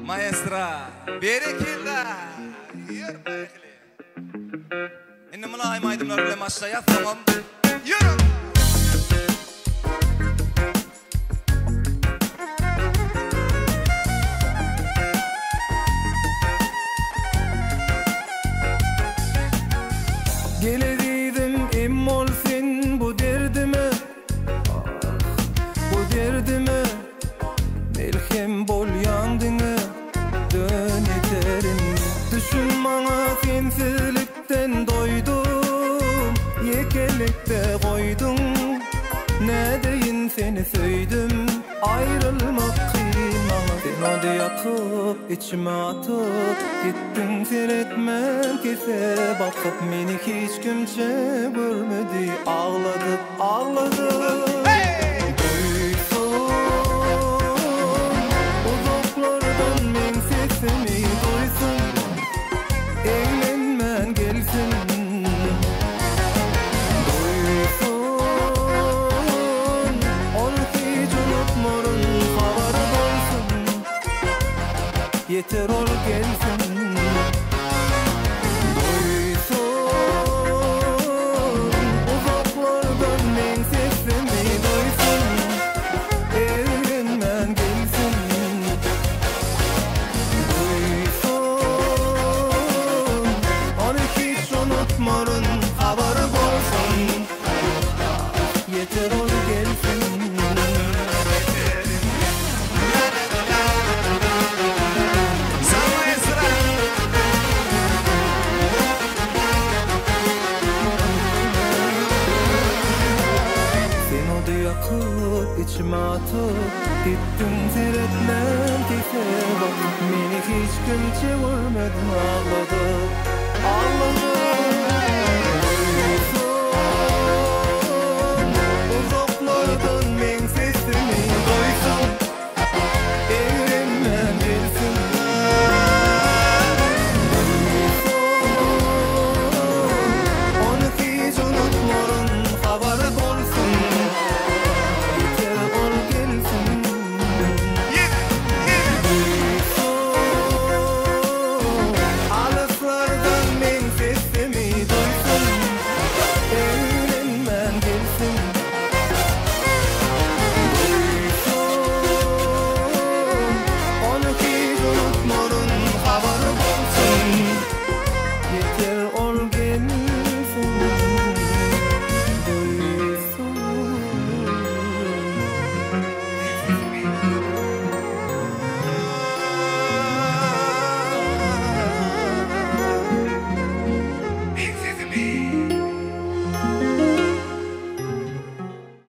Maestra, berekilla. Yürü bayıklı. İnne mülayim aydınlar bile başlayat tamam. Yürü. Gelediydin immol sen bu derdime, bu derdime melhem bol yandığını dön yeterim. Düşün bana sensizlikten doydum, yekelikte koydum. Ne deyin seni söydüm, ayrılmak kıyman. Sen onu yakıp içime atıp gittin seyretmen kese bakıp beni hiç kimse görmedi. Ağladık ağladık. Yeter ol gelsin. Duysun uzaklardan men sesimi duysun. Evlenmen gelsin. Duysun onu hiç unutmarın haber olsun. Yeter ol gelsin. İçime atıp gittin seyretmen kese bak. Beni hiç kimse görmedi. Ağladı, ağladı.